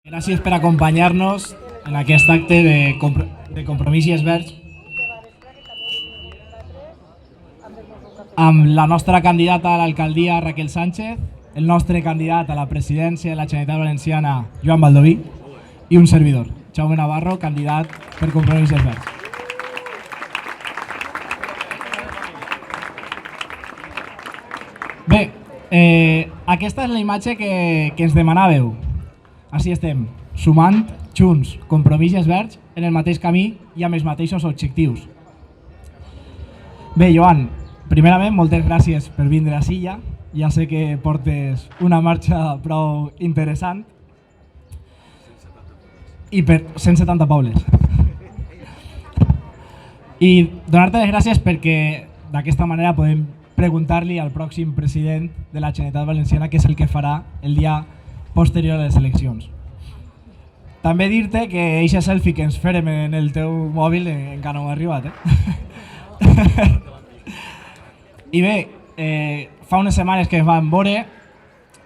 Gràcies per acompanyar-nos en aquest acte de Compromís i Esverds amb la nostra candidata a l'alcaldia, Raquel Sánchez, el nostre candidat a la presidència de la Generalitat Valenciana, Joan Baldoví, i un servidor, Jaume Navarro, candidat per Compromís i Esverds. Bé, aquesta és la imatge que ens demanàveu. Així estem, sumant junts Compromís i Esverds en el mateix camí i amb els mateixos objectius. Bé, Joan, primerament, moltes gràcies per vindre a Silla. Ja sé que portes una marxa prou interessant i per 170 pobles. I donar-te les gràcies perquè d'aquesta manera podem preguntar-li al pròxim president de la Generalitat Valenciana què és el que farà el dia posterior a les eleccions. També dir-te que eixa selfie que ens farem en el teu mòbil encara no ha arribat. I bé, fa unes setmanes que ens vam veure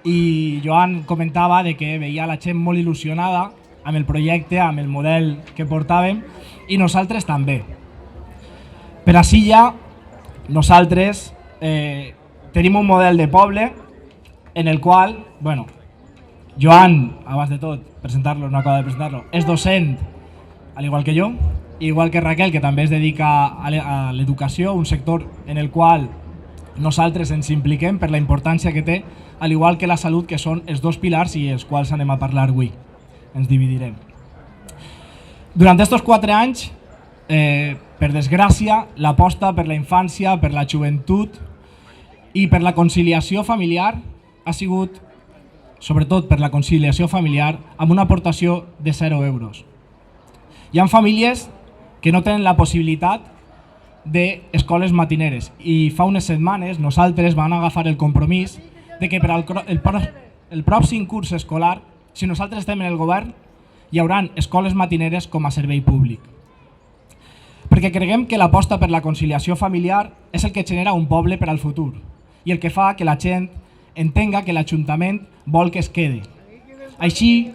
i Joan comentava de que veia la gent molt il·lusionada amb el projecte, amb el model que portàvem, i nosaltres també. Per a Silla, nosaltres tenim un model de poble en el qual, bueno, Joan, abans de tot, presentar-lo, no acaba de presentar-lo, és docent, al igual que jo, igual que Raquel, que també es dedica a l'educació, un sector en el qual nosaltres ens impliquem per la importància que té, al igual que la salut, que són els dos pilars i els quals anem a parlar avui. Ens dividirem. Durant aquests 4 anys, per desgràcia, l'aposta per la infància, per la joventut i per la conciliació familiar ha sigut, sobretot per la conciliació familiar, amb una aportació de 0 euros. Hi ha famílies que no tenen la possibilitat d'escoles matineres i fa unes setmanes nosaltres vam agafar el compromís de que per el pròxim curs escolar, si nosaltres estem en el govern, hi haurà escoles matineres com a servei públic. Perquè creiem que l'aposta per la conciliació familiar és el que genera un poble per al futur i el que fa que la gent entenga que l'Ajuntament vol que es quede. Així,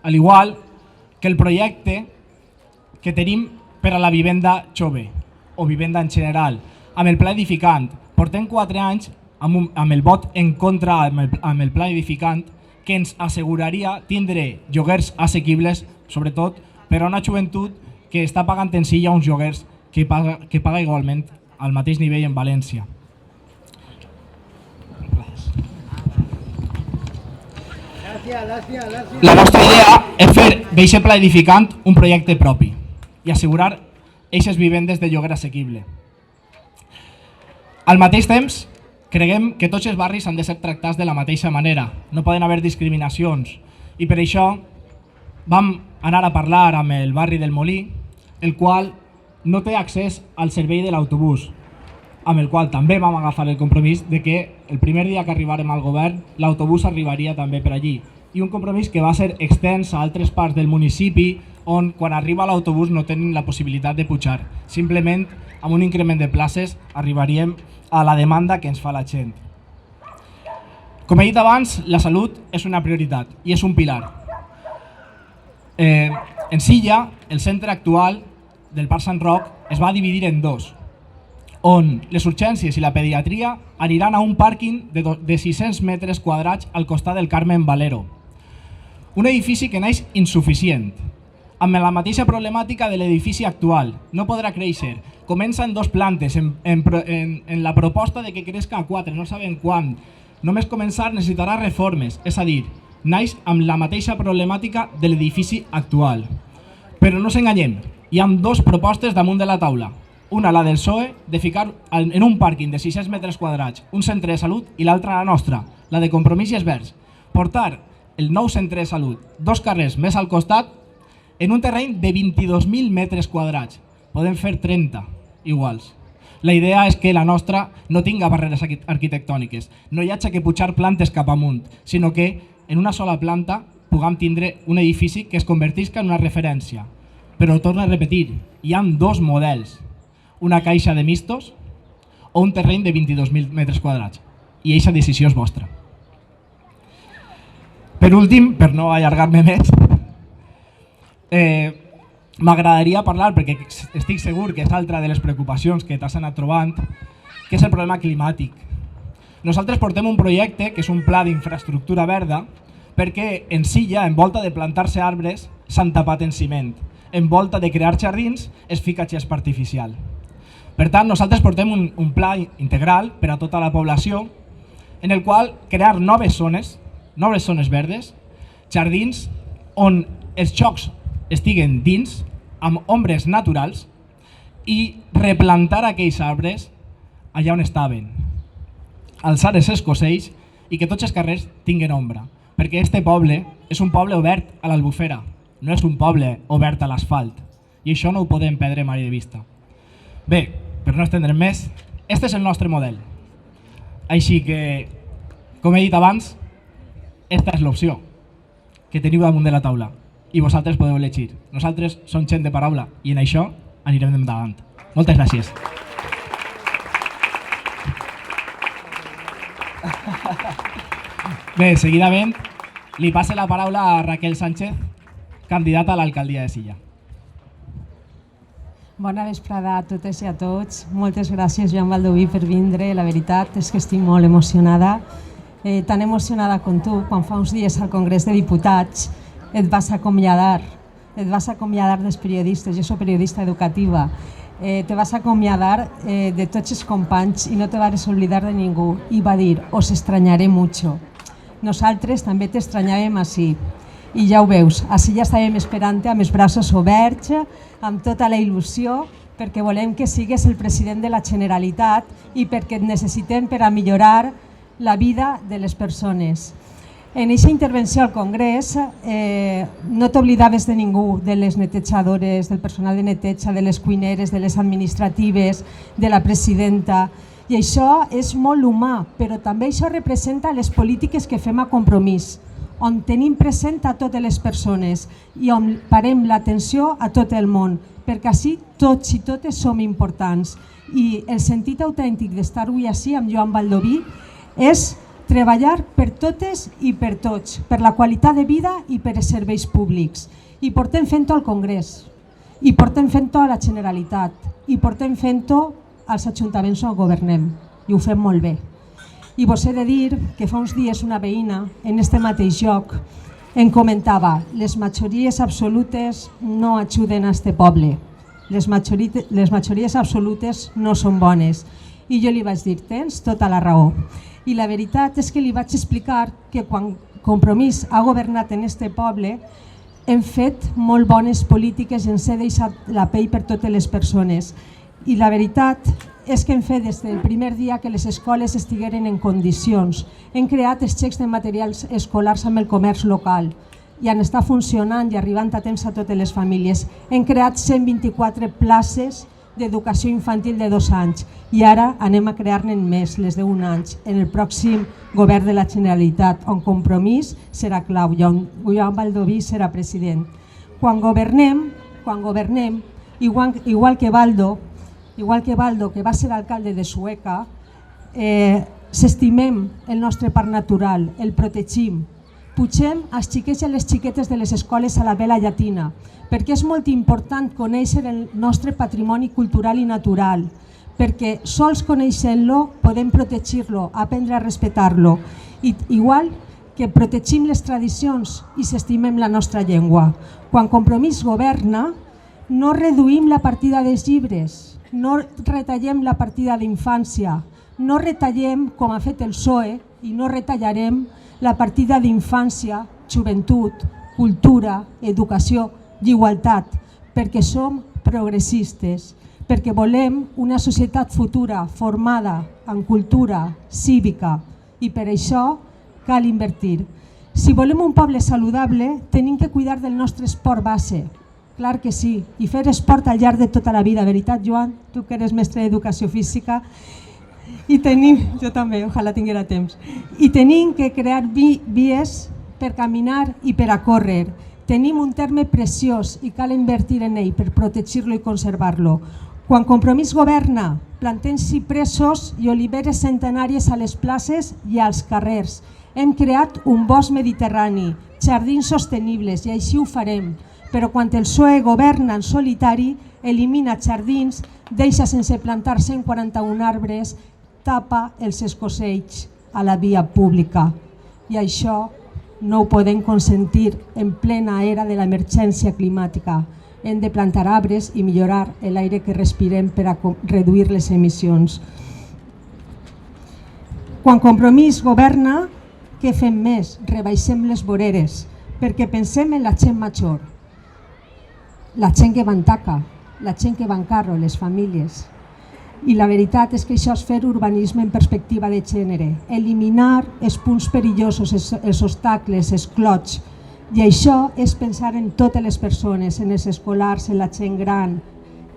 al igual que el projecte que tenim per a la vivenda jove o vivenda en general, amb el pla edificant. Portem 4 anys amb el vot en contra amb el pla edificant que ens asseguraria tindre lloguers assequibles, sobretot per a una joventut que està pagant en Silla uns lloguers que paga igualment al mateix nivell en València. La nostra idea és fer d'aquest pla edificant un projecte propi i assegurar aquestes vivendes de lloguer assequible. Al mateix temps, creiem que tots els barris han de ser tractats de la mateixa manera, no poden haver discriminacions, i per això vam anar a parlar amb el barri del Molí, el qual no té accés al servei de l'autobús, amb el qual també vam agafar el compromís de que el primer dia que arribarem al govern l'autobús arribaria també per allí, i un compromís que va ser extens a altres parts del municipi on quan arriba l'autobús no tenen la possibilitat de pujar. Simplement amb un increment de places arribaríem a la demanda que ens fa la gent. Com he dit abans, la salut és una prioritat i és un pilar. En Silla, el centre actual del Parc Sant Roc es va dividir en 2, on les urgències i la pediatria aniran a un pàrquing de 600 metres quadrats al costat del Carmen Valero. Un edifici que naix insuficient, amb la mateixa problemàtica de l'edifici actual. No podrà créixer. Comença en 2 plantes, en la proposta de que crezca a 4, no sabem quan. Només començar necessitarà reformes, és a dir, naix amb la mateixa problemàtica de l'edifici actual. Però no s'enganyem, hi ha 2 propostes damunt de la taula. Una, la del PSOE, de ficar en un pàrquing de 600 metres quadrats un centre de salut, i l'altra, la nostra, la de Compromís i Esverds. Portar el nou centre de salut 2 carrers més al costat en un terreny de 22.000 metres quadrats. Podem fer 30 iguals. La idea és que la nostra no tinga barreres arquitectòniques, no hi hagi que pujar plantes cap amunt, sinó que en una sola planta puguem tindre un edifici que es convertisca en una referència. Però torno a repetir, hi ha 2 models, una caixa de mistos o un terreny de 22.000 metres quadrats, i aquesta decisió és vostra. Per últim, per no allargar-me més, m'agradaria parlar, perquè estic segur que és altra de les preocupacions que t'has anat trobant, que és el problema climàtic. Nosaltres portem un projecte que és un pla d'infraestructura verda perquè en Silla, en volta de plantar-se arbres, s'han tapat en ciment. En volta de crear jardins es fica gespa artificial. Per tant, nosaltres portem un pla integral per a tota la població en el qual crear noves zones verdes, jardins on els jocs estiguen dins, amb ombres naturals, i replantar aquells arbres allà on estaven, alçar els escocells i que tots els carrers tinguen ombra, perquè este poble és un poble obert a l'albufera, no és un poble obert a l'asfalt, i això no ho podem perdre mai de vista. Bé, per no estendre'm més, este és el nostre model. Així que, com he dit abans, esta és l'opció que teniu damunt de la taula i vosaltres podeu elegir. Nosaltres som gent de paraula i en això anirem endavant. Moltes gràcies. Bé, seguidament li passe la paraula a Raquel Sánchez, candidata a l'alcaldia de Silla. Bona vesprada a totes i a tots. Moltes gràcies, Joan Baldoví, per vindre. La veritat és que estic molt emocionada. Tan emocionada com tu, quan fa uns dies al Congrés de Diputats et vas acomiadar dels periodistes. Jo soc periodista educativa. Te vas acomiadar de tots els companys i no te vas oblidar de ningú. I va dir, os extrañaré mucho. Nosaltres també t'estranyàvem ací. I ja ho veus, així ja estàvem esperant amb els braços oberts, amb tota la il·lusió, perquè volem que sigues el president de la Generalitat i perquè et necessitem per a millorar la vida de les persones. En aquesta intervenció al Congrés no t'oblidaves de ningú, de les netejadores, del personal de neteja, de les cuineres, de les administratives, de la presidenta. I això és molt humà, però també això representa les polítiques que fem a Compromís, on tenim present a totes les persones i on parem l'atenció a tot el món, perquè així tots i totes som importants. I el sentit autèntic d'estar avui així amb Joan Baldoví és treballar per totes i per tots, per la qualitat de vida i per els serveis públics. I portem fent-ho al Congrés, i portem fent-ho a la Generalitat, i portem fent-ho als ajuntaments on governem, i ho fem molt bé. I vos he de dir que fa uns dies una veïna en este mateix lloc em comentava: les majories absolutes no ajuden a este poble, les majories absolutes no són bones. I jo li vaig dir, tens tota la raó. I la veritat és que li vaig explicar que quan Compromís ha governat en este poble hem fet molt bones polítiques i ens he deixat la pell per totes les persones. I la veritat és que hem fet des del primer dia que les escoles estigueren en condicions. Hem creat els xecs de materials escolars amb el comerç local i han estat funcionant i arribant a temps a totes les famílies. Hem creat 124 places d'educació infantil de 2 anys i ara anem a crear-ne més, les de 1 any, en el pròxim govern de la Generalitat, on Compromís serà clau i on Joan Baldoví serà president. Quan governem, igual que Baldo, que va ser alcalde de Sueca, s'estimem el nostre parc natural, el protegim, pugem els xiquets i les xiquetes de les escoles a la vela llatina, perquè és molt important conèixer el nostre patrimoni cultural i natural, perquè sols coneixent-lo podem protegir-lo, aprendre a respectar-lo, igual que protegim les tradicions i s'estimem la nostra llengua. Quan Compromís governa, no reduïm la partida dels llibres, no retallem la partida d'infància, no retallem, com ha fet el PSOE, i no retallarem la partida d'infància, joventut, cultura, educació i igualtat, perquè som progressistes, perquè volem una societat futura formada en cultura cívica i per això cal invertir. Si volem un poble saludable, tenim que cuidar del nostre esport base. Clar que sí, i fer esport al llarg de tota la vida, veritat, Joan? Tu que eres mestre d'educació física. I tenim, jo també, ojalà tinguera temps. I tenim que crear vies per caminar i per a córrer. Tenim un terme preciós i cal invertir en ell per protegir-lo i conservar-lo. Quan Compromís governa, plantem cipressos i oliveres centenàries a les places i als carrers. Hem creat un bosc mediterrani, jardins sostenibles i així ho farem, però quan el PSOE governa en solitari, elimina jardins, deixa sense plantar 141 arbres, tapa els escossells a la via pública. I això no ho podem consentir en plena era de l'emergència climàtica. Hem de plantar arbres i millorar l'aire que respirem per a reduir les emissions. Quan Compromís governa, què fem més? Rebaixem les voreres, perquè pensem en la gent major, la gent que va en taca, la gent que va en carro, les famílies. I la veritat és que això és fer urbanisme en perspectiva de gènere, eliminar els punts perillosos, els obstacles, els clots. I això és pensar en totes les persones, en els escolars, en la gent gran,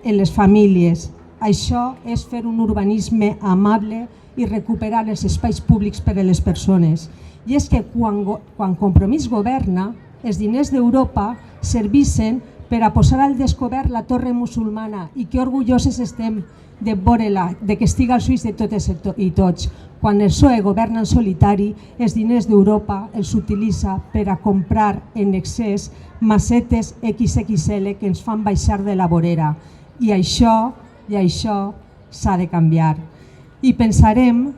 en les famílies. Això és fer un urbanisme amable i recuperar els espais públics per a les persones. I és que quan Compromís governa, els diners d'Europa serveixen per a posar al descobert la torre musulmana i que orgulloses estem de veure-la, de que estigui als ulls de totes i tots. Quan el PSOE governa en solitari, els diners d'Europa els utilitza per a comprar en excés macetes XXL que ens fan baixar de la vorera. I això s'ha de canviar. I pensareu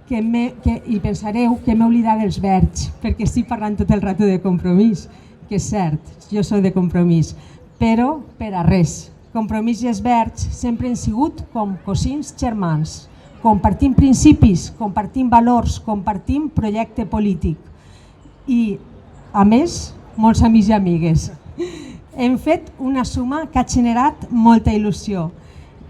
que m'he oblidat dels verds, perquè estic parlant tot el rato de Compromís, que és cert, jo soc de Compromís, però per a res. Compromís i els verds sempre han sigut com cosins germans. Compartim principis, compartim valors, compartim projecte polític. I, a més, molts amics i amigues. Hem fet una suma que ha generat molta il·lusió.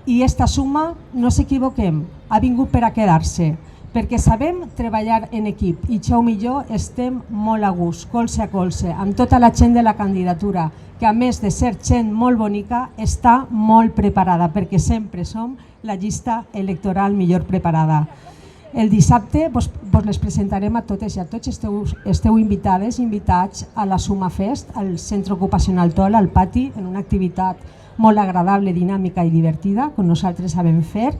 I aquesta suma, no s'equivoquem, ha vingut per a quedar-se, perquè sabem treballar en equip i Jaume i jo estem molt a gust, colze a colze, amb tota la gent de la candidatura, que a més de ser gent molt bonica, està molt preparada, perquè sempre som la llista electoral millor preparada. El dissabte vos les presentarem a totes i a tots, esteu invitades i invitats a la Suma Fest, al Centre Ocupacional Tol, al pati, en una activitat molt agradable, dinàmica i divertida, com nosaltres sabem fer,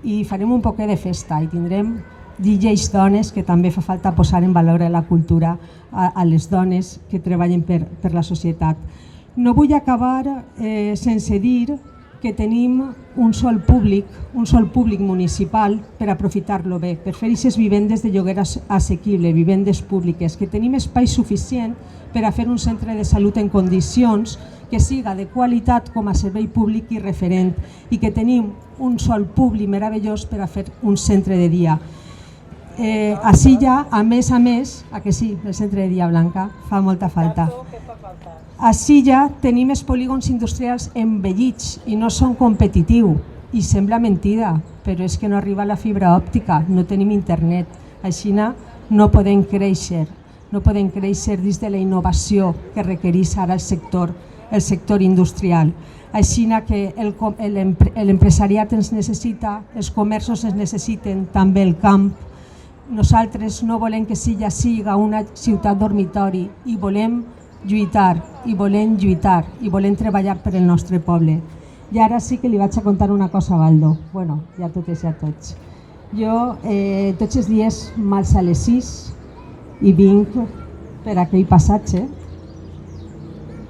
i farem un poquet de festa i tindrem DJs dones, que també fa falta posar en valor la cultura a les dones que treballen per la societat. No vull acabar sense dir que tenim un sol públic municipal per aprofitar-lo bé, per fer aquestes vivendes de lloguer assequible, vivendes públiques, que tenim espai suficient per a fer un centre de salut en condicions que siga de qualitat com a servei públic i referent, i que tenim un sol públic meravellós per a fer un centre de dia. Així ja, a més, que sí, el centre de dia, Blanca, fa molta falta. Així ja tenim els polígons industrials envellits i no són competitius. I sembla mentida, però és que no arriba la fibra òptica, no tenim internet. Així no podem créixer dins de la innovació que requereix ara el sector industrial. Així que l'empresariat ens necessita, els comerços ens necessiten, també el camp. Nosaltres no volem que Silla siga una ciutat dormitori i volem lluitar, i volem treballar per el nostre poble. I ara sí que li vaig a contar una cosa a Baldo, bueno, i a totes i a tots. Jo tots els dies m'alço a les 6 i vinc per aquell passatge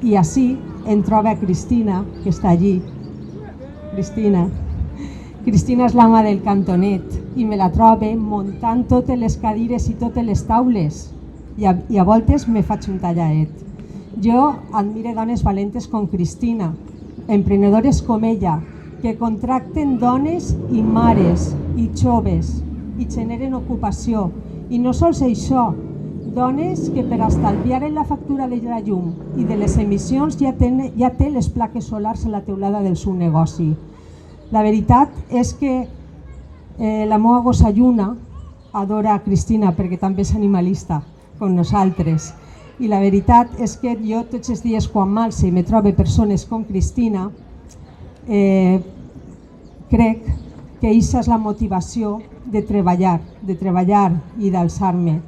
i així em trobo a Cristina, que està allí. Cristina és l'ama del cantonet i me la trobo muntant totes les cadires i totes les taules i a voltes me faig un tallaet. Jo admiro dones valentes com Cristina, emprenedores com ella, que contracten dones i mares i joves i generen ocupació. I no sols això, dones que per estalviar en la factura de la llum i de les emissions ja té les plaques solars a la teulada del seu negoci. La veritat és que la meva gossa Lluna adora a Cristina perquè també és animalista, com nosaltres. I la veritat és que jo tots els dies quan m'alço i me trobo persones com Cristina, crec que aquesta és la motivació de treballar i d'alçar-me.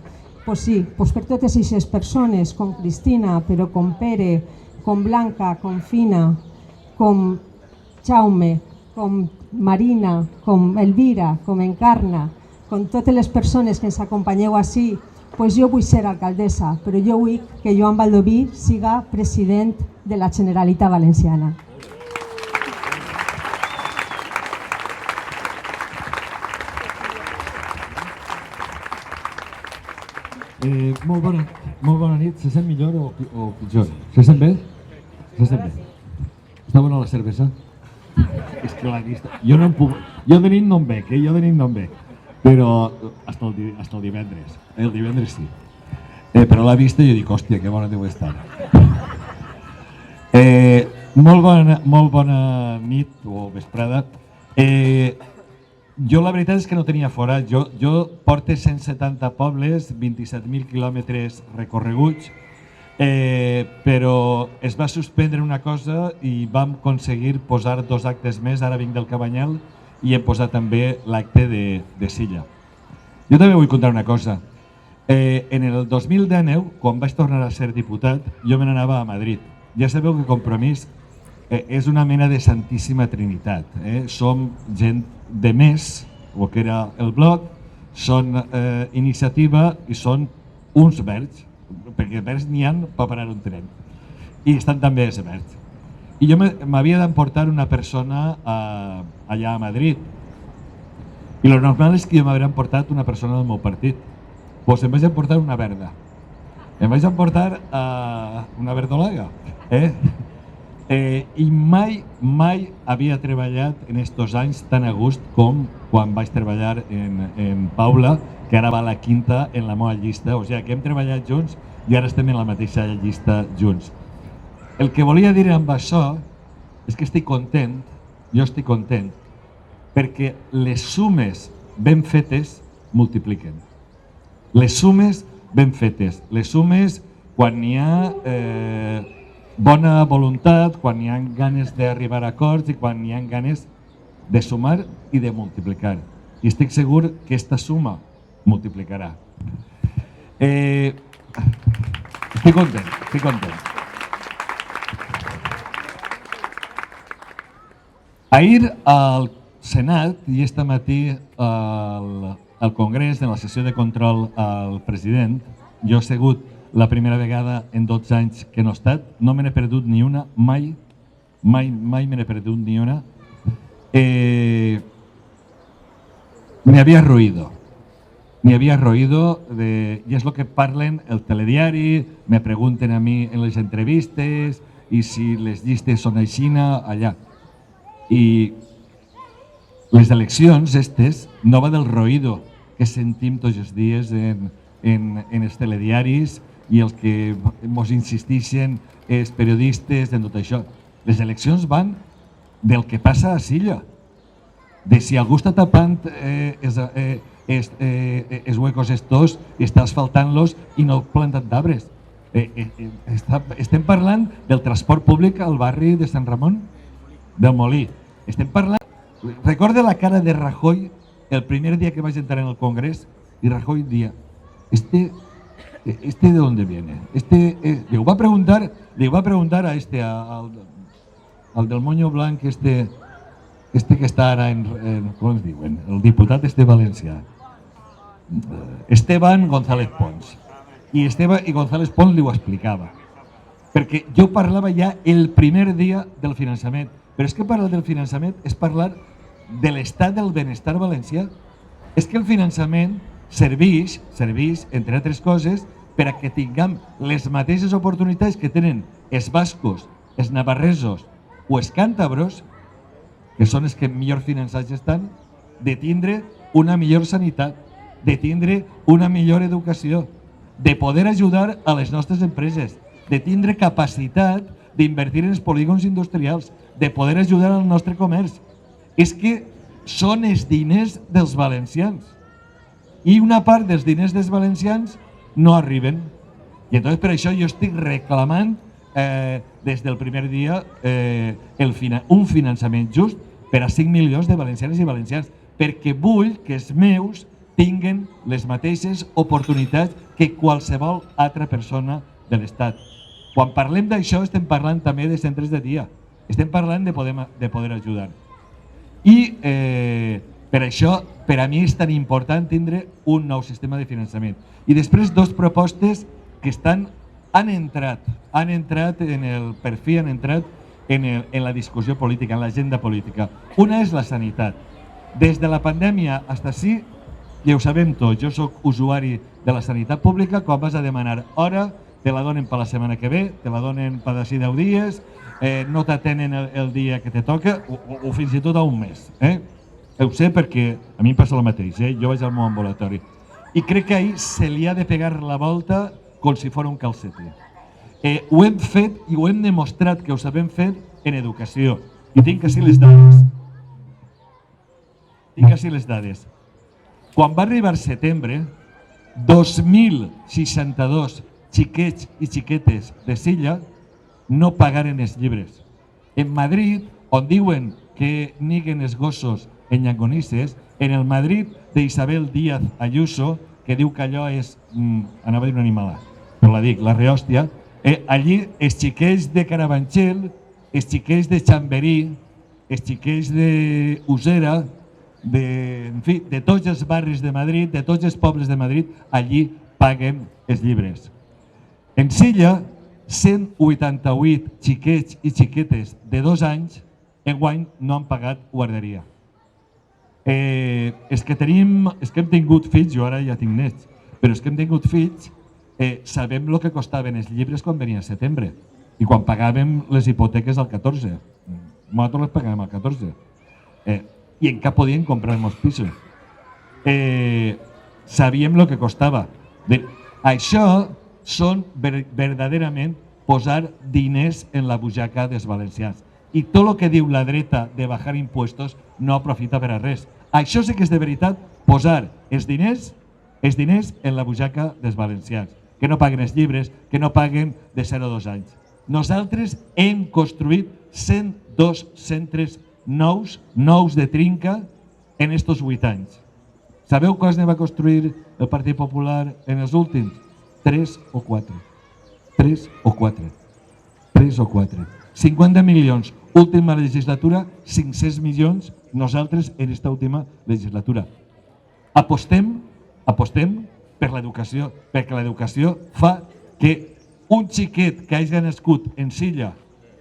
Pues sí, per totes aquestes persones com Cristina, però com Pere, com Blanca, com Fina, com Jaume, com Marina, com Elvira, com Encarna, com totes les persones que ens acompanyeu així, pues jo vull ser alcaldessa, però jo vull que Joan Baldoví siga president de la Generalitat Valenciana. Molt bona nit. Se sent millor o pitjor? Se sent bé? Se sent bé. Està bona la cervesa? És que la vista... Jo no em puc... Jo de nit no em bec, jo de nit no em bec. Però hasta el divendres. El divendres sí. Però la vista jo dic, hòstia, que bona deu estar. Molt bona nit o vesprada. Jo la veritat és que no tenia fora. Jo porto 170 pobles, 27.000 quilòmetres recorreguts, però es va suspendre una cosa i vam aconseguir posar 2 actes més. Ara vinc del Cabanyal i hem posat també l'acte de Silla. Jo també vull contar una cosa. En el 2019, quan vaig tornar a ser diputat, jo me n'anava a Madrid. Ja sabeu que Compromís és una mena de Santíssima Trinitat. Som gent de més, el que era el bloc, són iniciativa i són uns verds, perquè verds n'hi ha per parar un tren. I estan també els verds. I jo m'havia d'emportar una persona allà a Madrid. I el normal és que jo m'hauria emportat una persona del meu partit. Doncs em vaig emportar una verda. Em vaig emportar una verdolaga. I mai havia treballat en estos anys tan a gust com quan vaig treballar en Paula, que ara va a la quinta en la meva llista. O sigui que hem treballat junts i ara estem en la mateixa llista junts. El que volia dir amb això és que estic content, jo estic content, perquè les sumes ben fetes multipliquen. Les sumes ben fetes, les sumes quan n'hi ha bona voluntat, quan n'hi ha ganes d'arribar a acords i quan n'hi ha ganes de sumar i de multiplicar. I estic segur que aquesta suma multiplicarà. Estic content, estic content. Ahir al Senat i este matí al Congrés, en la sessió de control al president, jo he segut la primera vegada en 12 anys que no he estat, no me n'he perdut ni una, mai me n'he perdut ni una. Me había roído y es lo que parlen el telediari, me pregunten a mi en les entrevistes i si les llistes són aixina, allà. I les eleccions, estes, no va del roïdo que sentim tots els dies en els telediaris i els que ens insisteixen els periodistes en tot això. Les eleccions van del que passa a Silla, de si algú està tapant els huecos estos i està asfaltant-los i no plantant d'arbres. Estem parlant del transport públic al barri de Sant Ramon, del Molí. Estem parlant... Recorda la cara de Rajoy el primer dia que vaig entrar en el Congrés y Rajoy decía, ¿este de dónde viene? Le va a preguntar a al del moño blanc, este que està ara com es diuen? El diputat valencià. Esteban González Pons. I González Pons li ho explicava. Perquè jo parlava ja el primer dia del finançament. Però és que parlar del finançament és parlar de l'estat del benestar valencià. És que el finançament serveix, entre altres coses, per a que tinguem les mateixes oportunitats que tenen els bascos, els navarresos o els càntabros, que són els que millor finançats estan, de tindre una millor sanitat, de tindre una millor educació, de poder ajudar a les nostres empreses, de tindre capacitat d'invertir en els polígons industrials, de poder ajudar al nostre comerç. És que són els diners dels valencians. I una part dels diners dels valencians no arriben. I entonces per això jo estic reclamant des del primer dia un finançament just per a 5 milions de valencianes i valencians, perquè vull que els meus tinguen les mateixes oportunitats que qualsevol altra persona de l'Estat. Quan parlem d'això estem parlant també de centres de dia, estem parlant de poder ajudar. I Per això, per a mi és tan important tindre un nou sistema de finançament. I després dos propostes que han entrat en el perfil, han entrat en la discussió política, en l'agenda política. Una és la sanitat. Des de la pandèmia fins ací, ja ho sabem tots, jo sóc usuari de la sanitat pública, quan vas a demanar hora, te la donen per la setmana que ve, te la donen per d'ací 10 dies, no t'atenen el dia que te toca, o fins i tot a un mes. Ho sé perquè a mi em passa el mateix, jo vaig al meu ambulatori. I crec que ahir se li ha de pegar la volta com si fos un calcetí. Ho hem fet i ho hem demostrat que ho sabem fer en educació. I tinc així les dades. Quan va arribar setembre, 2.062 xiquets i xiquetes de Silla no pagaren els llibres. En Madrid, on diuen que niguen els gossos en Llangonisses, en el Madrid d'Isabel Díaz Ayuso, que diu que allò és, anava a dir una animalada, però la dic, la rehòstia, allí els xiquets de Carabanchel, els xiquets de Chamberí, els xiquets d'Usera, en fi, de tots els barris de Madrid, de tots els pobles de Madrid, allí paguen els llibres. En Silla, 188 xiquets i xiquetes de 2 anys enguany no han pagat guarderia. Els que hem tingut fills, jo ara ja tinc nets, però els que hem tingut fills sabem el que costaven els llibres quan venia a setembre i quan pagàvem les hipoteques al 14. Nosaltres les pagàvem al 14. I encara podien comprar els pisos. Sabíem el que costava. Això són verdaderament posar diners en la butxaca dels valencians. I tot el que diu la dreta de bajar impuestos no aprofita per a res. Això sí que és de veritat posar els diners en la butxaca dels valencians, que no paguen els llibres, que no paguen de 0 a 2 anys. Nosaltres hem construït 102 centres nous de trinca en estos 8 anys. Sabeu quants ne va construir el Partit Popular en els últims? 3 o 4. 3 o 4. 3 o 4. 50 milions. Última legislatura, 500 milions nosaltres en esta última legislatura. Apostem per l'educació, perquè l'educació fa que un xiquet que hagi nascut en Silla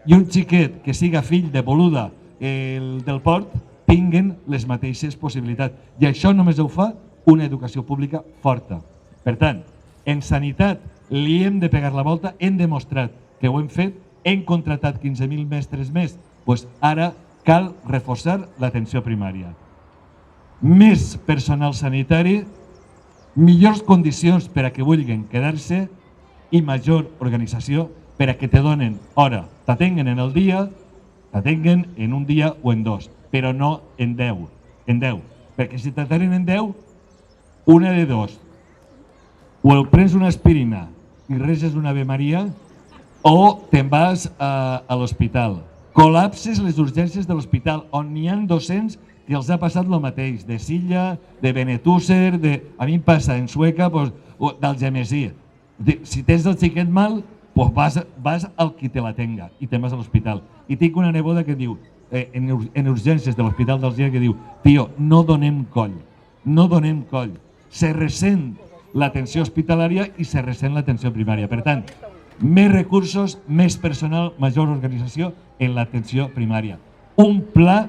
i un xiquet que siga fill de Boluda del Port tinguen les mateixes possibilitats. I això només ho fa una educació pública forta. Per tant, en sanitat li hem de pegar la volta, hem demostrat que ho hem fet, hem contratat 15.000 mestres més, doncs ara cal reforçar l'atenció primària. Més personal sanitari, millors condicions per a que vulguin quedar-se i major organització per a que te donen hora. T'atenguen en el dia, t'atenguen en un dia o en 2, però no en 10. Perquè si t'atenen en 10, una de 2. O el prens una aspirina i reses una Ave Maria o te'n vas a l'hospital. Col·lapses les urgències de l'hospital, on n'hi ha 200 que els ha passat el mateix, de Silla, de Benetússer, a mi em passa en Sueca, d'Algemesí. Si tens el xiquet mal, vas al qui te l'atenga i te'n vas a l'hospital. I tinc una neboda que diu, en urgències de l'Hospital d'Alger, que diu, tio, no donem coll. Se ressent l'atenció hospitalària i se ressent l'atenció primària. Per tant, més recursos, més personal, major organització en l'atenció primària. Un pla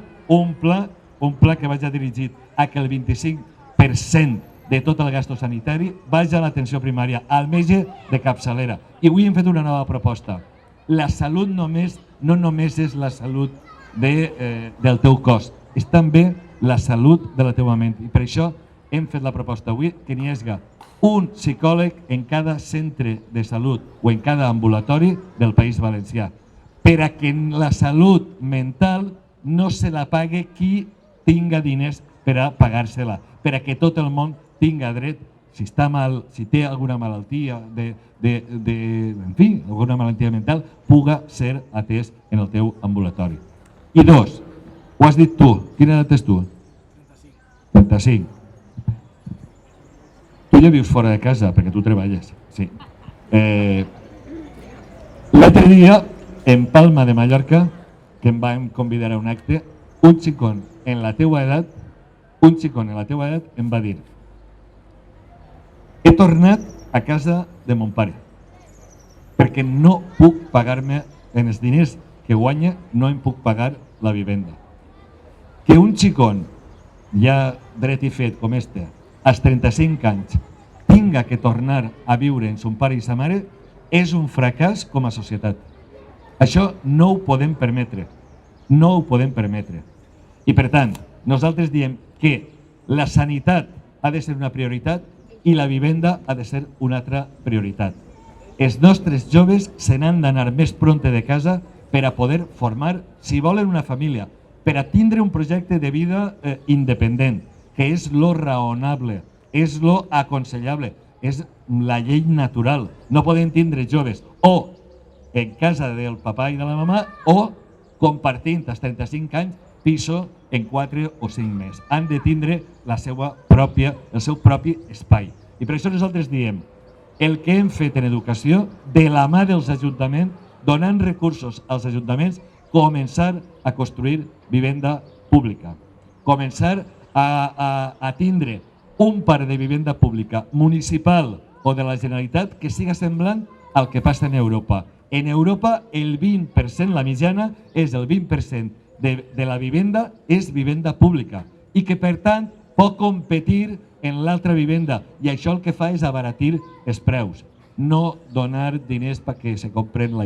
que vagi dirigit a que el 25% de tot el gasto sanitari vagi a l'atenció primària, al metge de capçalera. I avui hem fet una nova proposta. La salut no només és la salut del teu cos, és també la salut de la teva ment. I per això hem fet la proposta avui que n'hi hagi un psicòleg en cada centre de salut o en cada ambulatori del País Valencià, per a que la salut mental no se la pague qui tinga diners per a pagar-se-la, per a que tot el món tinga dret, si està mal, si té alguna malaltia, en fi, alguna malaltia mental, puga ser atès en el teu ambulatori. I 2, ho has dit tu, quina edat és tu? 35. Tu ja vius fora de casa, perquè tu treballes. Sí. L'altre dia, en Palma de Mallorca, que em vam convidar a un acte, un xicón en la teua edat un xicon en la teva edat em va dir: he tornat a casa de mon pare perquè no puc pagar-me, en els diners que guanya no em puc pagar la vivenda. Que un xicon ja dret i fet com este, als 35 anys, tinga que tornar a viure en son pare i sa mare és un fracàs com a societat. Això no ho podem permetre. No ho podem permetre. I per tant, nosaltres diem que la sanitat ha de ser una prioritat i la vivenda ha de ser una altra prioritat. Els nostres joves se n'han d'anar més prompte de casa per a poder formar, si volen, una família, per a tindre un projecte de vida independent, que és lo raonable, és lo aconsellable, és la llei natural. No poden tindre joves o en casa del papà i de la mamà o compartint als 35 anys piso en 4 o 5 més. Han de tindre el seu propi espai. I per això nosaltres diem el que hem fet en educació de la mà dels ajuntaments, donant recursos als ajuntaments, començar a construir vivenda pública, començar a tindre un parc de vivenda pública municipal o de la Generalitat que siga semblant al que passa en Europa. En Europa el 20%, la mitjana, és el 20% de la vivenda és vivenda pública i que per tant pot competir en l'altra vivenda i això el que fa és abaratir els preus. No donar diners perquè se compren la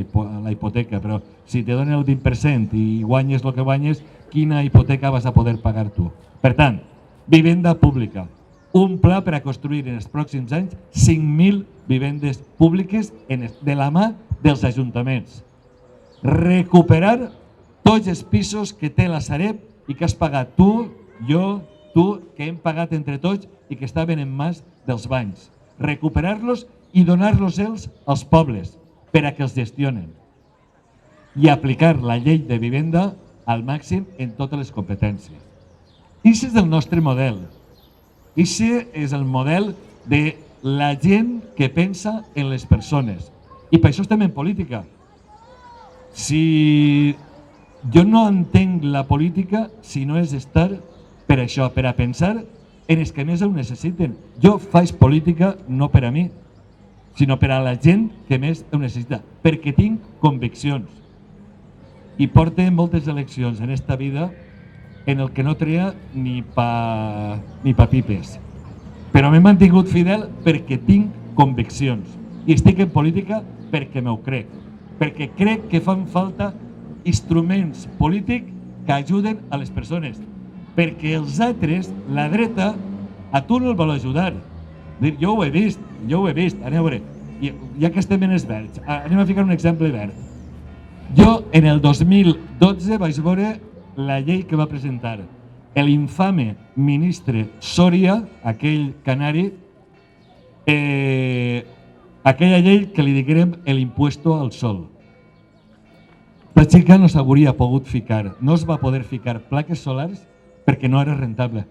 hipoteca, però si te donen el 20% i guanyes el que guanyes, quina hipoteca vas a poder pagar tu? Per tant, vivenda pública. Un pla per a construir en els pròxims anys 5.000 vivendes públiques de la mà dels ajuntaments. Recuperar tots els pisos que té la Sareb i que has pagat tu, jo, tu, que hem pagat entre tots i que estaven en mans dels bancs. Recuperar-los i donar-los als pobles per a que els gestionen. I aplicar la llei de vivenda al màxim en totes les competències. Aquest és el nostre model. Aquest és el model de la gent que pensa en les persones. I per això estem en política. Si jo no entenc la política si no és estar per això, per a pensar en els que més ho necessiten. Jo faig política no per a mi, sinó per a la gent que més ho necessita, perquè tinc conviccions. I porto moltes eleccions en esta vida en el que no treia ni pa pipes. Però m'he mantingut fidel perquè tinc conviccions. I estic en política perquè m'ho crec. Perquè crec que fan falta instruments polítics que ajuden a les persones. Perquè els altres, la dreta, a tu no el vol ajudar. Jo ho he vist, anem a veure. Ja que estem en els verds, anem a ficar un exemple verd. Jo en el 2012 vaig veure la llei que va presentar l'infame ministre Soria, aquell canari, aquella llei que li diguem l'impuesto al sol. La xica no s'hauria pogut ficar, no es va poder ficar plaques solars perquè no era rentable.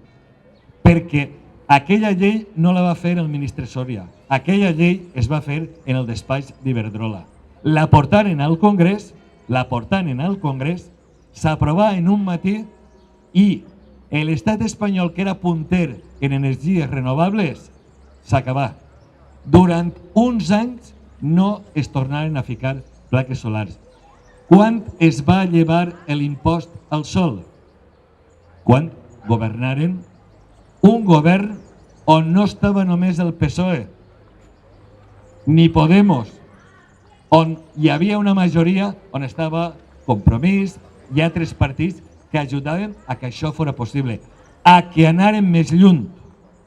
Perquè aquella llei no la va fer el ministre Soria, aquella llei es va fer en el despatx d'Iberdrola. La portaren al Congrés, s'aprovà en un matí i l'estat espanyol, que era punter en energies renovables, s'acabà. Durant uns anys no es tornaren a ficar plaques solars. Quan es va llevar l'impost al sol? Quan governaren un govern on no estava només el PSOE ni Podemos, on hi havia una majoria, on estava Compromís i altres partits que ajudaven a que això fos possible, a que anaren més lluny,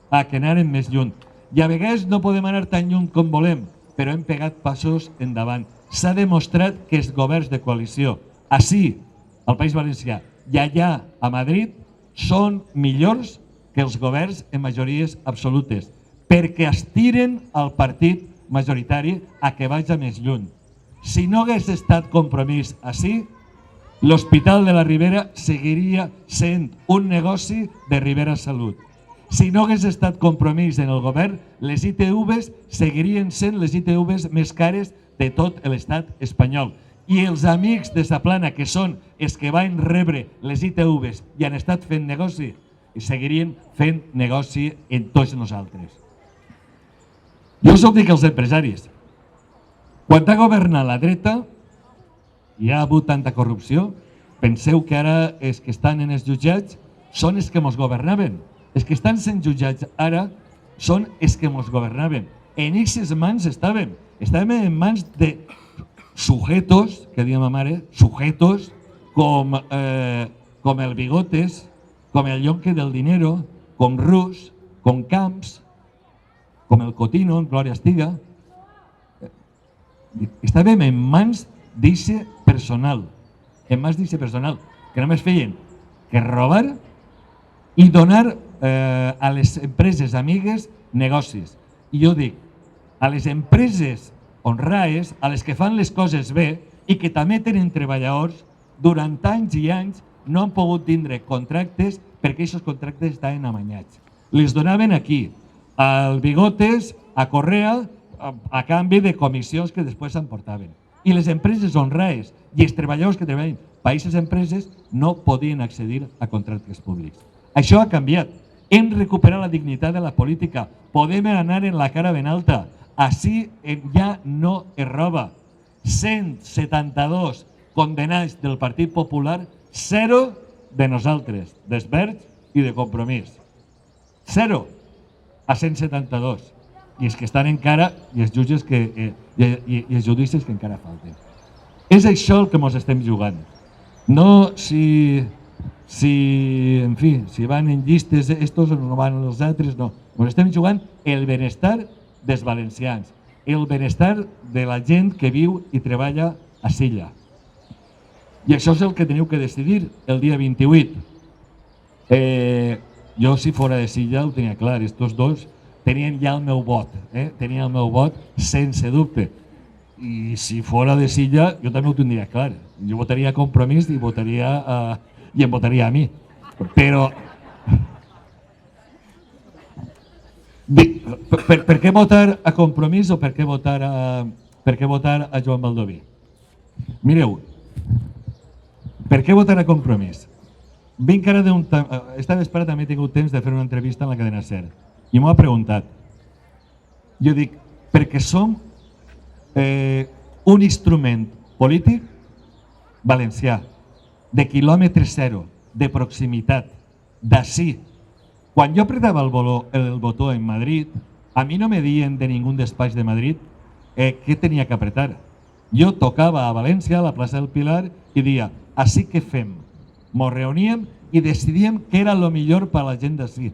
I a vegades no podem anar tan lluny com volem, però hem pegat passos endavant. S'ha demostrat que els governs de coalició, ací, al País Valencià, i allà a Madrid, són millors que els governs en majories absolutes, perquè estiren el partit majoritari a que vagi més lluny. Si no hagués estat Compromís ací, l'Hospital de la Ribera seguiria sent un negoci de Ribera Salut. Si no hagués estat Compromís en el govern, les ITVs seguirien sent les ITVs més cares de tot l'estat espanyol. I els amics de Zaplana, que són els que van rebre les ITVs i han estat fent negoci, i seguirien fent negoci en tots nosaltres. Jo us ho dic als empresaris. Quan ha governat la dreta i ha hagut tanta corrupció, penseu que ara els que estan en els jutjats són els que ens governaven. Els que estan sent jutjats ara són els que ens governaven. En aquestes mans estàvem. Estàvem en mans de sujetos, que diu ma mare, sujetos com el Bigotes, com el Yonque del Dinero, com Rus, com Camps, com el Cotino, en Glòria Estiga. Estàvem en mans d'eixe personal, que només feien que robar i donar a les empreses amigues negocis. I jo dic, a les empreses honraes, a les que fan les coses bé i que també tenen treballadors, durant anys i anys no han pogut tindre contractes perquè aquests contractes estaven amanyats. Les donaven aquí, al Bigotes, a Correa, a canvi de comissions que després s'emportaven. I les empreses honraes i els treballadors que treballen per aquestes empreses no podien accedir a contractes públics. Això ha canviat. Hem recuperat la dignitat de la política. Podem anar en la cara ben alta. Així ja no es roba. 172 condenats del Partit Popular, 0 de nosaltres, dels Verds i de Compromís. 0 a 172. I els que estan encara, i els jutges i els judicis que encara falten. És això el que ens estem jugant. No si van en llistes estos o no van els altres, no. Ens estem jugant el benestar dels valencians, el benestar de la gent que viu i treballa a Silla. I això és el que teniu que decidir el dia 28. Jo, si fora de Silla, ho tenia clar. Estos dos tenien ja el meu vot. Tenien el meu vot sense dubte. I si fora de Silla, jo també ho tindria clar. Jo votaria a Compromís i em votaria a mi. Però per què votar a Compromís o per què votar a Joan Baldoví? Mireu, per què votar a Compromís? Esta vespre també he tingut temps de fer una entrevista en la cadena SER i m'ho ha preguntat. Jo dic, perquè som un instrument polític valencià, de quilòmetre zero, de proximitat, d'ací. Quan jo apretava el botó en Madrid, a mi no me deien de ningú despatx de Madrid què tenia que apretar. Jo tocava a València, a la plaça del Pilar, i dia, així que fem? Ens reuníem i decidíem què era el millor per a la gent d'ací.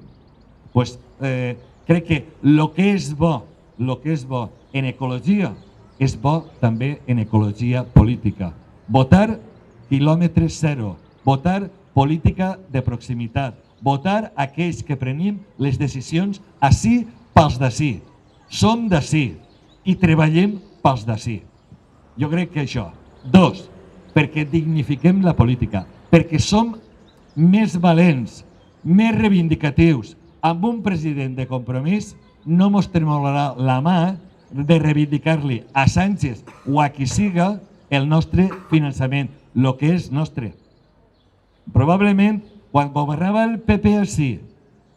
Pues, crec que el que és bo en ecologia és bo també en ecologia política. Votar quilòmetre zero, votar política de proximitat, votar aquells que prenim les decisions ací pels d'ací. Som d'ací i treballem pels d'ací. Jo crec que això. 2, perquè dignifiquem la política, perquè som més valents, més reivindicatius. Amb un president de Compromís no mos tremolarà la mà de reivindicar-li a Sánchez o a qui siga el nostre finançament, el que és nostre. Probablement, quan governava el PP així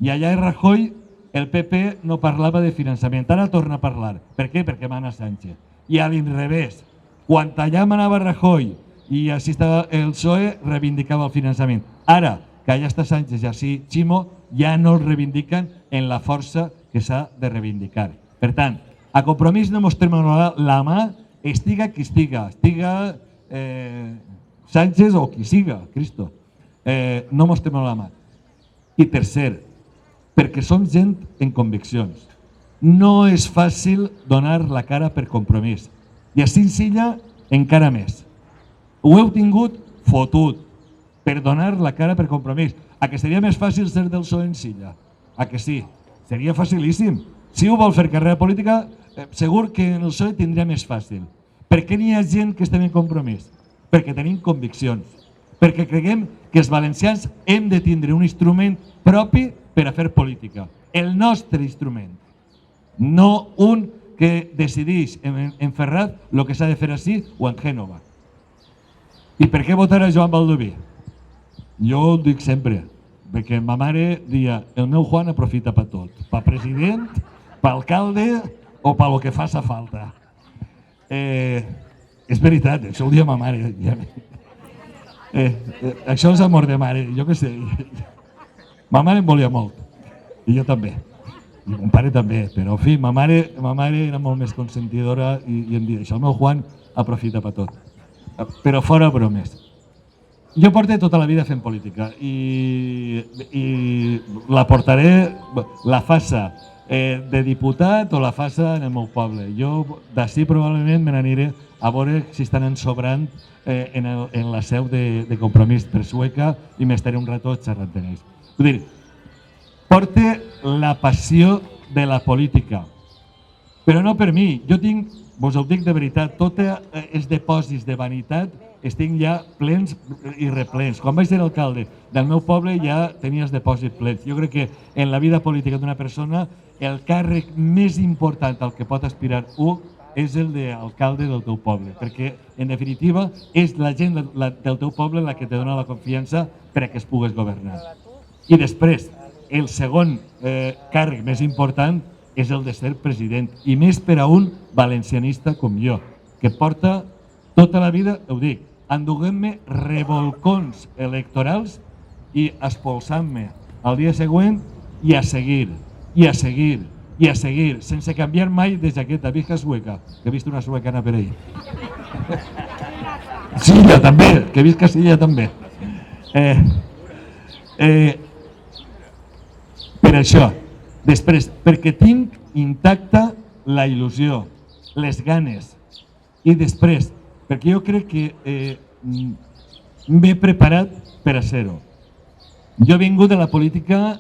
i allà a Rajoy, el PP no parlava de finançament. Ara torna a parlar. Per què? Perquè mana Sánchez. I a l'inrevés, quan allà manava Rajoy i així estava el PSOE, reivindicava el finançament. Ara, que allà està Sánchez i així Ximo, ja no el reivindiquen en la força que s'ha de reivindicar. Per tant, a Compromís no ens tremolarà la mà, estiga qui estiga, estiga Sánchez o qui siga, Cristo. No ens tremolarà la mà. I tercer, perquè som gent en conviccions. No és fàcil donar la cara per Compromís. I a Silla encara més. Ho heu tingut fotut per donar la cara per Compromís. A que seria més fàcil ser del PSOE en Silla? A que sí? Seria facilíssim. Si ho vol fer carrera política, segur que en el PSOE tindria més fàcil. Per què n'hi ha gent que estem en Compromís? Perquè tenim conviccions. Perquè creiem que els valencians hem de tindre un instrument propi per a fer política. El nostre instrument. No un que decideix en Ferraz el que s'ha de fer així o en Gènova. I per què votar a Joan Baldoví? Jo ho dic sempre. perquè ma mare dia, el meu Juan aprofita per tot, per president, per alcalde o per lo que faça falta. És veritat, això ho dia ma mare. Això és amor de mare, jo què sé. Ma mare em volia molt, i jo també. I mon pare també, però en fi, ma mare era molt més consentidora i em dia, això el meu Juan aprofita per tot. Però fora bromes. Jo porto tota la vida fent política i la portaré, la faça de diputat o la faça en el meu poble. Jo d'ací probablement me n'aniré a veure si estan ensobrant en la seu de Compromís per Sueca i m'estaré un rato xerrant amb ells. Vull dir, porta la passió de la política, però no per mi. Jo tinc, vos ho dic de veritat, tots els depòsits de vanitat estic ja plens i replens. Quan vaig ser alcalde del meu poble ja tenia els depòsits plens. Jo crec que en la vida política d'una persona el càrrec més important al que pot aspirar un és el d'alcalde del teu poble, perquè en definitiva és la gent del teu poble la que te dona la confiança perquè es pugues governar. I després, el segon càrrec més important és el de ser president, i més per a un valencianista com jo, que porta tota la vida, ho dic, enduguent-me revolcons electorals i expulsant-me al dia següent i a seguir, i a seguir, i a seguir, sense canviar mai de jaqueta. Visca Sueca, que he vist una suecana per ahí. Silla també, que visca Silla també. Per això, després, perquè tinc intacta la il·lusió, les ganes, i després, perquè jo crec que m'he preparat per a ser-ho. Jo he vingut de la política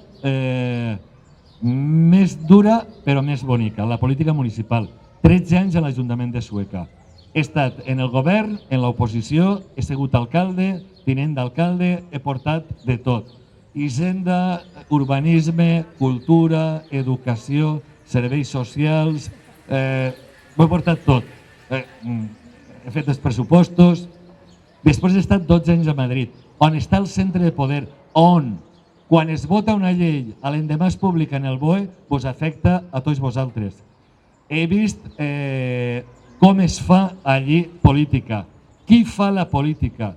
més dura però més bonica, la política municipal. 13 anys a l'Ajuntament de Sueca. He estat en el govern, en l'oposició, he sigut alcalde, tinent d'alcalde, he portat de tot. Hisenda, urbanisme, cultura, educació, serveis socials, ho he portat tot. He fet els pressupostos. Després he estat 12 anys a Madrid, on està el centre de poder, on quan es vota una llei a l'endemà es publica en el BOE, vos afecta a tots vosaltres. He vist com es fa allí política, qui fa la política,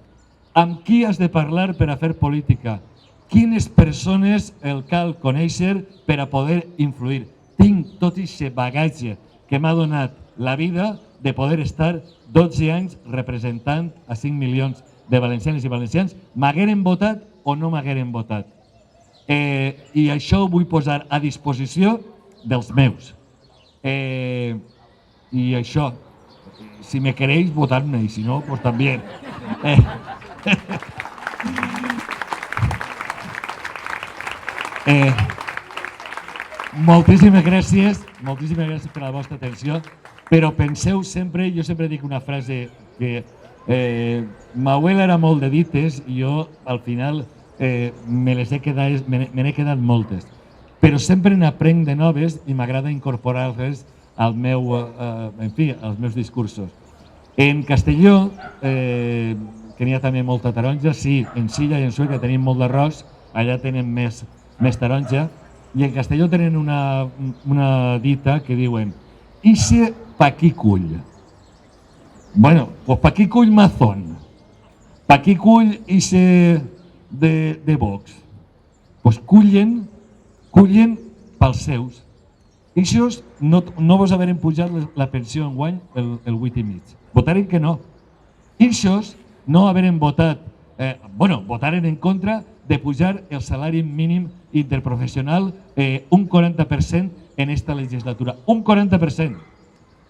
amb qui has de parlar per a fer política, quines persones el cal conèixer per a poder influir. Tinc tot aquest bagatge que m'ha donat la vida de poder estar 12 anys representant a 5 milions de valencianes i valencians, m'hagueren votat o no m'hagueren votat. I això ho vull posar a disposició dels meus. I això, si me queréis, votadme, i si no, pues también. Moltíssimes gràcies per la vostra atenció, però penseu sempre, jo sempre dic una frase que ma abuela era molt de dites i jo al final me n'he quedat moltes, però sempre n'aprenc de noves i m'agrada incorporar-les als meus discursos. En Castelló, que n'hi ha també molta taronja, sí, en Silla i en Sueca tenim molt d'arròs, allà tenen més taronja, i en Castelló tenen una dita que diuen «Ixe pa qui cull». Bueno, pues pa qui cull Mazón, pa qui cull ixe de Vox, pues cullen pels seus. Ixos no vos haveren pujat la pensió enguany el 8,5. Votaren que no. Ixos no haveren votat, votaren en contra de pujar el salari mínim interprofessional un 40% en esta legislatura. Un 40%.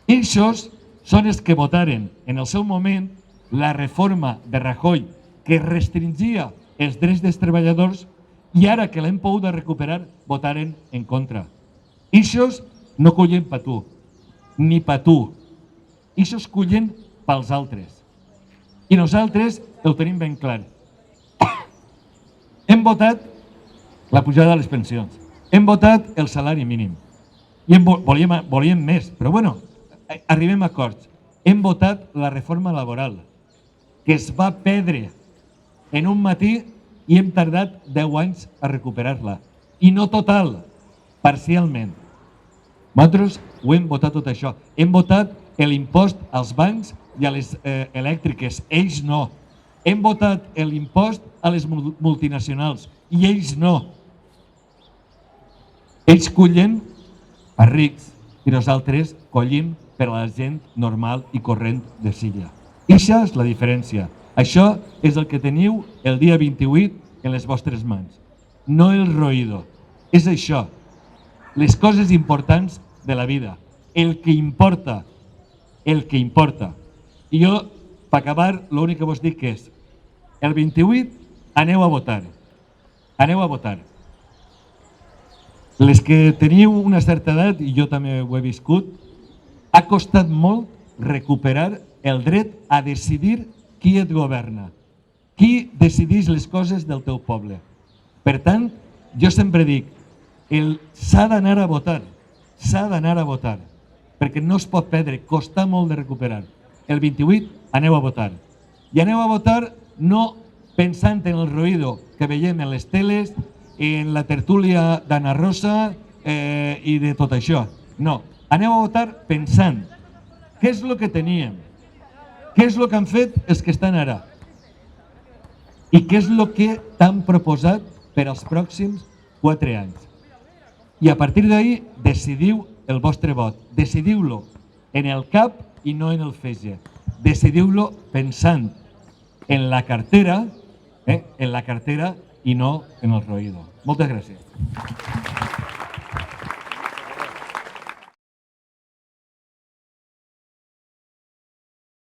Ixos són els que votaren en el seu moment la reforma de Rajoy que restringia els drets dels treballadors i ara que l'hem pogut recuperar votaren en contra. Ixos no cullen pa tu, ni pa tu. Ixos cullen pels altres. I nosaltres ho tenim ben clar. Hem votat la pujada de les pensions, hem votat el salari mínim i volíem més, però bueno, arribem a acords. Hem votat la reforma laboral, que es va perdre en un matí i hem tardat 10 anys a recuperar-la. I no total, parcialment. Nosaltres ho hem votat tot això. Hem votat l'impost als bancs i a les elèctriques, ells no. Hem votat l'impost a les multinacionals i ells no. Ells collen a rics i nosaltres collim per a la gent normal i corrent de Silla. Això és la diferència. Això és el que teniu el dia 28 en les vostres mans. No el roïdo. És això. Les coses importants de la vida. El que importa. El que importa. I jo, per acabar, l'únic que vos dic és el 28 aneu a votar. Aneu a votar. Les que teniu una certa edat, i jo també ho he viscut, ha costat molt recuperar el dret a decidir qui et governa, qui decideix les coses del teu poble. Per tant, jo sempre dic, s'ha d'anar a votar, perquè no es pot perdre, costa molt de recuperar. El 28 aneu a votar. I aneu a votar no pensant en el ruïdo que veiem en les teles, en la tertúlia d'Anna Rosa i de tot això. No, aneu a votar pensant què és el que teníem, què és el que han fet els que estan ara i què és el que t'han proposat per als pròxims 4 anys. I a partir d'ahir decidiu el vostre vot. Decidiu-lo en el cap i no en el fetge. Decidiu-lo pensant en la cartera i no en el roïdo. Moltes gràcies.